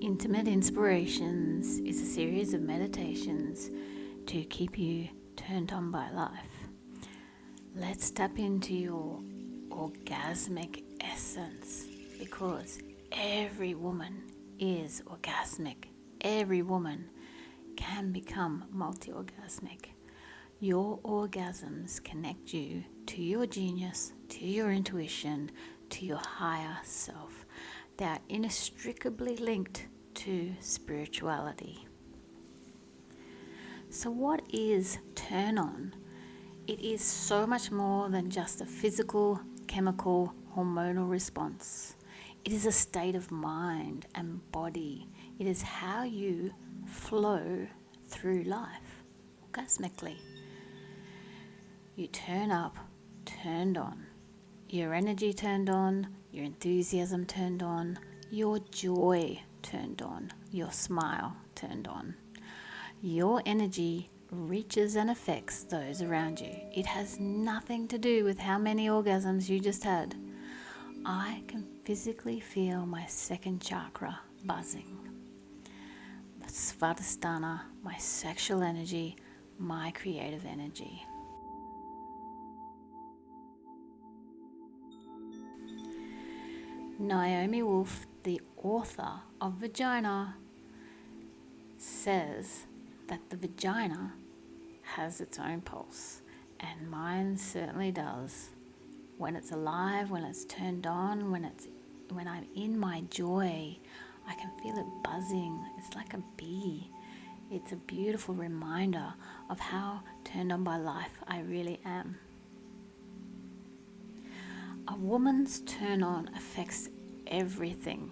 Intimate Inspirations is a series of meditations to keep you turned on by life. Let's tap into your orgasmic essence, because every woman is orgasmic. Every woman can become multi-orgasmic. Your orgasms connect you to your genius, to your intuition, to your higher self. They are inextricably linked to spirituality. So what is turn on? It is so much more than just a physical, chemical, hormonal response. It is a state of mind and body. It is how you flow through life orgasmically. You turn up, turned on. Your energy turned on, your enthusiasm turned on, your joy turned on, your smile turned on. Your energy reaches and affects those around you. It has nothing to do with how many orgasms you just had. I can physically feel my second chakra buzzing. The Svadhisthana, my sexual energy, my creative energy. Naomi Wolf, the author of Vagina, says that the vagina has its own pulse, and mine certainly does. When it's alive, when it's turned on, when I'm in my joy, I can feel it buzzing. It's like a bee. It's a beautiful reminder of how turned on by life I really am. A woman's turn on affects everything.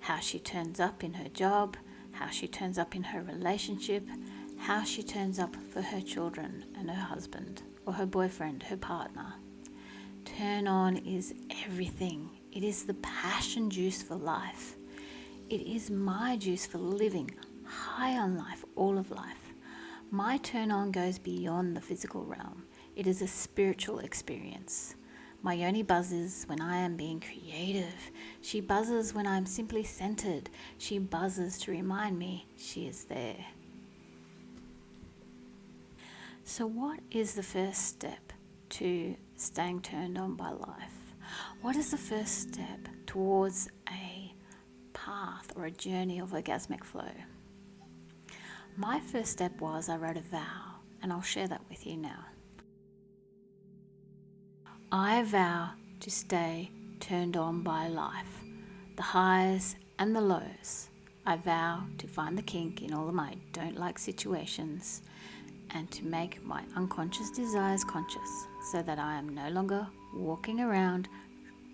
How she turns up in her job, how she turns up in her relationship, how she turns up for her children and her husband or her boyfriend, her partner. Turn on is everything. It is the passion juice for life. It is my juice for living high on life, all of life. My turn on goes beyond the physical realm. It is a spiritual experience. My yoni buzzes when I am being creative. She buzzes when I'm simply centered. She buzzes to remind me she is there. So what is the first step to staying turned on by life? What is the first step towards a path or a journey of orgasmic flow? My first step was I wrote a vow, and I'll share that with you now. I vow to stay turned on by life, the highs and the lows. I vow to find the kink in all of my don't like situations and to make my unconscious desires conscious so that I am no longer walking around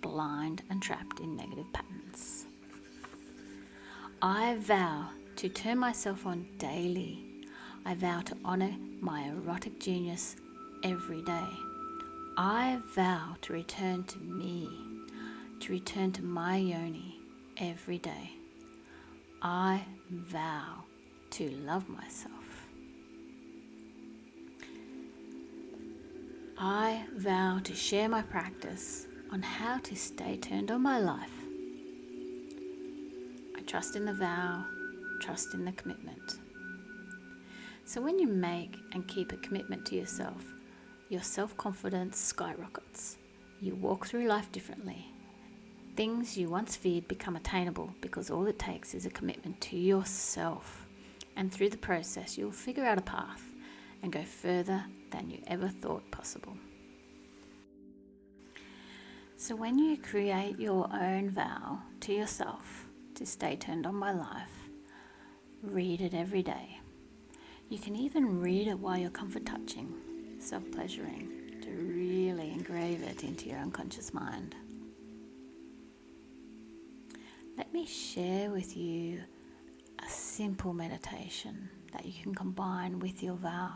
blind and trapped in negative patterns. I vow to turn myself on daily. I vow to honor my erotic genius every day. I vow to return to me, to return to my yoni every day. I vow to love myself. I vow to share my practice on how to stay turned on by life. I trust in the vow, trust in the commitment. So when you make and keep a commitment to yourself, your self-confidence skyrockets. You walk through life differently. Things you once feared become attainable because all it takes is a commitment to yourself. And through the process, you'll figure out a path and go further than you ever thought possible. So when you create your own vow to yourself to stay turned on by life, read it every day. You can even read it while you're comfort touching, self-pleasuring, to really engrave it into your unconscious mind. Let me share with you a simple meditation that you can combine with your vow.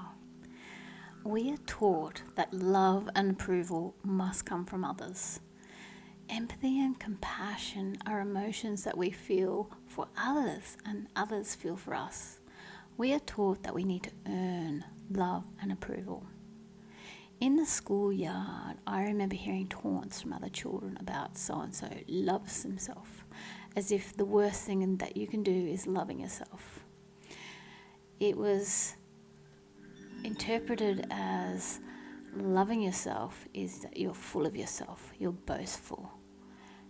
We are taught that love and approval must come from others. Empathy and compassion are emotions that we feel for others and others feel for us. We are taught that we need to earn love and approval. In the schoolyard, I remember hearing taunts from other children about so-and-so loves himself as if the worst thing that you can do is loving yourself. It was interpreted as loving yourself is that you're full of yourself, you're boastful.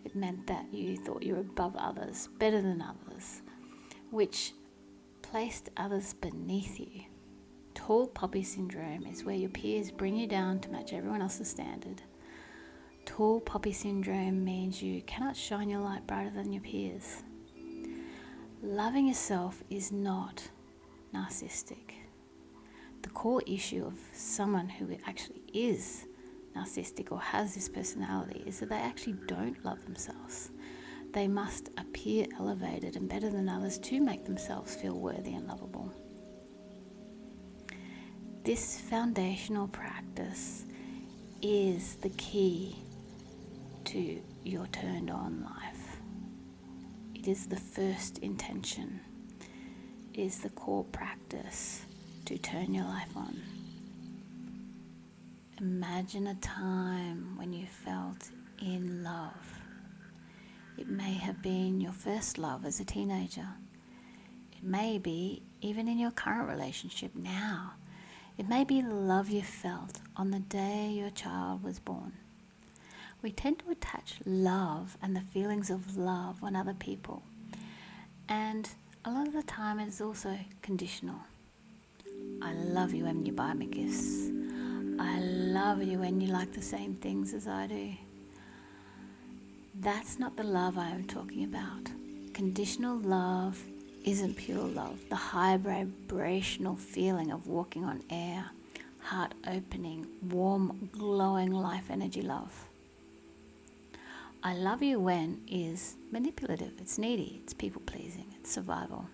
It meant that you thought you were above others, better than others, which placed others beneath you. Tall poppy syndrome is where your peers bring you down to match everyone else's standard. Tall poppy syndrome means you cannot shine your light brighter than your peers. Loving yourself is not narcissistic. The core issue of someone who actually is narcissistic or has this personality is that they actually don't love themselves. They must appear elevated and better than others to make themselves feel worthy and lovable. This foundational practice is the key to your turned on life. It is the first intention. It is the core practice to turn your life on. Imagine a time when you felt in love. It may have been your first love as a teenager. It may be even in your current relationship now. It may be the love you felt on the day your child was born. We tend to attach love and the feelings of love on other people. And a lot of the time it is also conditional. I love you when you buy me gifts. I love you when you like the same things as I do. That's not the love I am talking about. Conditional love isn't pure love. The high vibrational feeling of walking on air, heart opening, warm, glowing life energy love. I love you when is manipulative, it's needy, it's people pleasing, it's survival.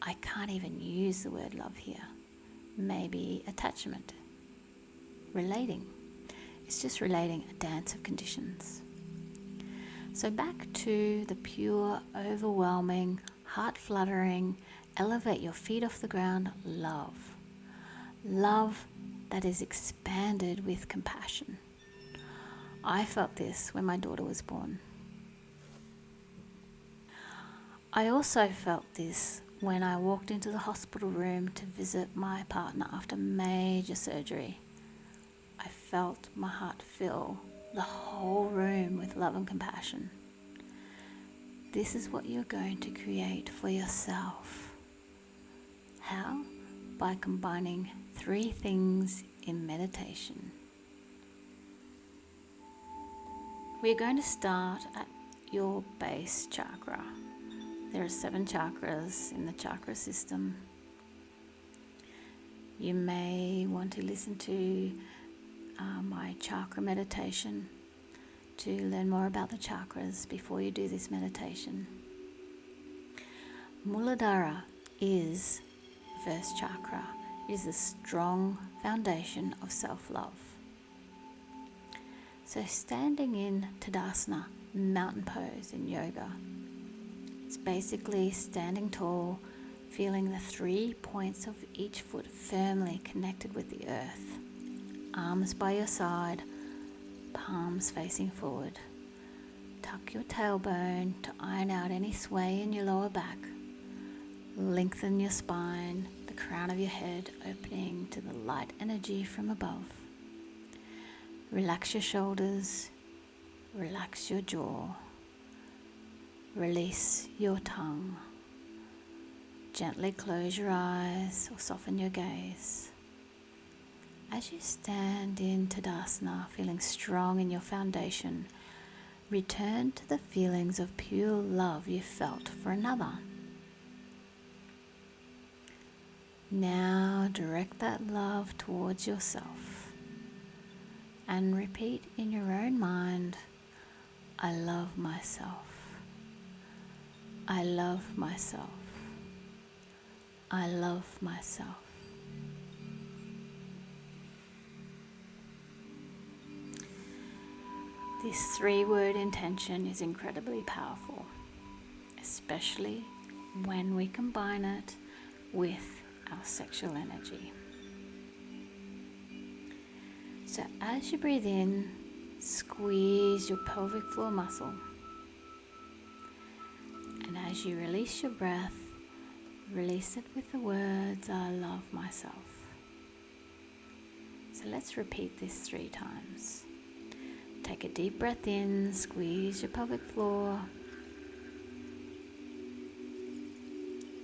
I can't even use the word love here. Maybe attachment, relating. It's just relating, a dance of conditions. So back to the pure, overwhelming, heart-fluttering, elevate your feet off the ground love. Love that is expanded with compassion. I felt this when my daughter was born. I also felt this when I walked into the hospital room to visit my partner after major surgery. I felt my heart fill the whole room with love and compassion. This is what you're going to create for yourself. How? By combining 3 things in meditation. We're going to start at your base chakra. There are 7 chakras in the chakra system. You may want to listen to my chakra meditation to learn more about the chakras before you do this meditation. Muladhara is the first chakra. It is a strong foundation of self-love. So standing in Tadasana, mountain pose in yoga, it's basically standing tall, feeling the 3 points of each foot firmly connected with the earth. Arms by your side, palms facing forward. Tuck your tailbone to iron out any sway in your lower back. Lengthen your spine, the crown of your head opening to the light energy from above. Relax your shoulders, relax your jaw, release your tongue. Gently close your eyes or soften your gaze. As you stand in Tadasana, feeling strong in your foundation, return to the feelings of pure love you felt for another. Now direct that love towards yourself and repeat in your own mind, I love myself. I love myself. I love myself. This 3-word intention is incredibly powerful, especially when we combine it with our sexual energy. So as you breathe in, squeeze your pelvic floor muscle. as you release your breath, release it with the words, I love myself. So let's repeat this 3 times. Take a deep breath in, squeeze your pelvic floor.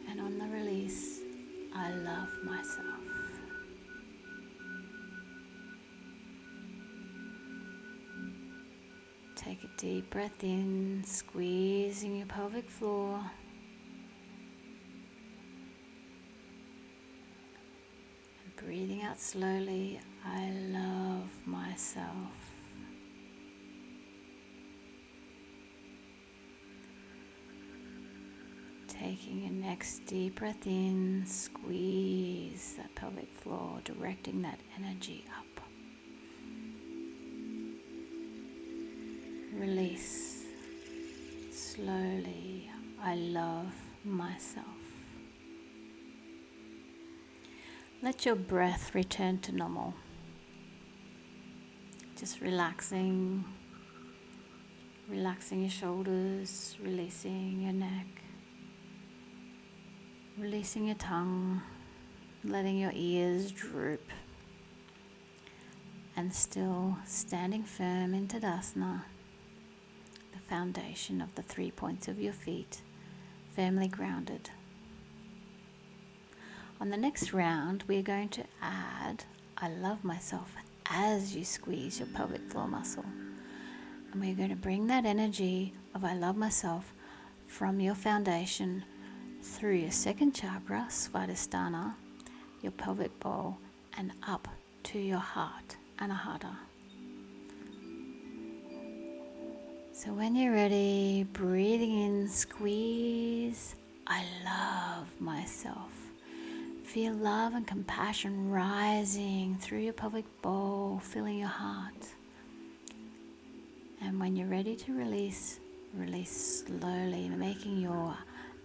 And on the release, I love myself. Take a deep breath in, squeezing your pelvic floor. And breathing out slowly, I love myself. Taking your next deep breath in, squeeze that pelvic floor, directing that energy up. Release slowly, I love myself. Let your breath return to normal. Just relaxing your shoulders, releasing your neck. Releasing your tongue, letting your ears droop, and still standing firm in Tadasana, the foundation of the 3 points of your feet, firmly grounded. On the next round, we're going to add I love myself as you squeeze your pelvic floor muscle. And we're going to bring that energy of I love myself from your foundation through your second chakra, Svadhisthana, your pelvic bowl, and up to your heart, Anahata. So when you're ready, breathing in, squeeze, I love myself. Feel love and compassion rising through your pelvic bowl, filling your heart. And when you're ready to release, release slowly, making your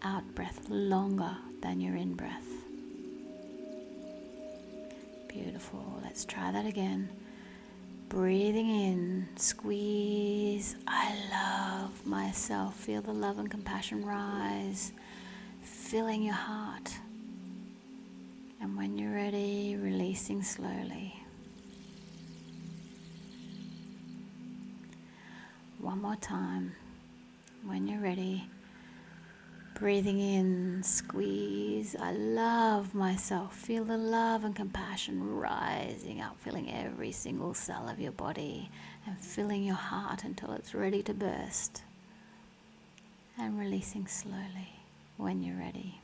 out breath longer than your in breath. Beautiful. Let's try that again. Breathing in, squeeze, I love myself. Feel the love and compassion rise, filling your heart. And when you're ready, releasing slowly. One more time. When you're ready, breathing in, squeeze, I love myself. Feel the love and compassion rising up, filling every single cell of your body and filling your heart until it's ready to burst. And releasing slowly when you're ready.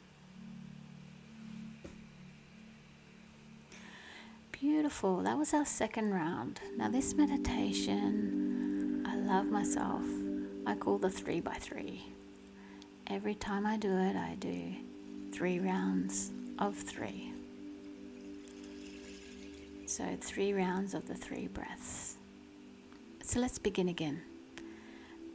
Beautiful. That was our second round. Now this meditation, I love myself, I call the 3 by 3. Every time I do it, I do 3 rounds of 3. So 3 rounds of the 3 breaths. So let's begin again.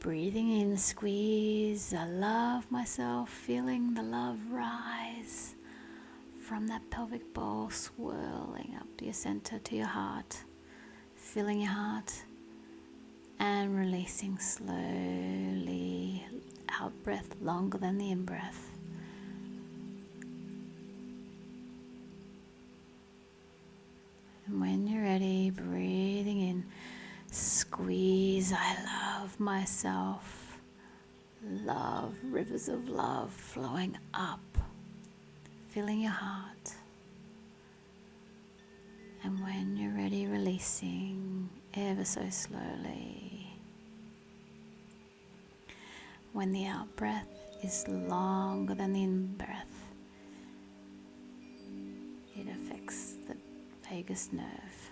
Breathing in, squeeze, I love myself, feeling the love rise from that pelvic bowl, swirling up your center to your heart, filling your heart and releasing slowly. Out breath longer than the in breath. And when you're ready, breathing in, squeeze, I love myself. Love, rivers of love flowing up, filling your heart. And when you're ready, releasing ever so slowly. When the out breath is longer than the in breath, it affects the vagus nerve.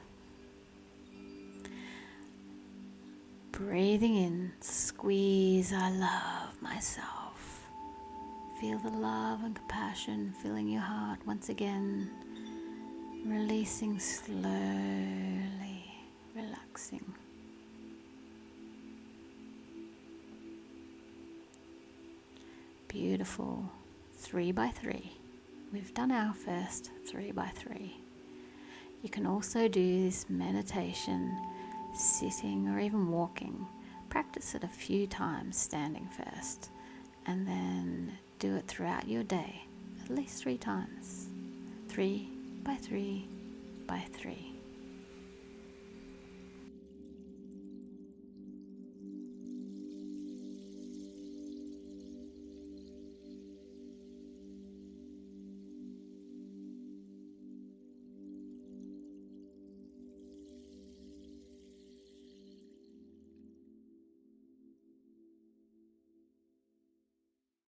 Breathing in, squeeze, I love myself. Feel the love and compassion filling your heart once again, releasing slowly, relaxing. Beautiful. 3 by 3. We've done our first 3 by 3. You can also do this meditation sitting or even walking. Practice it a few times standing first and then do it throughout your day, at least 3 times. 3 by 3 by 3.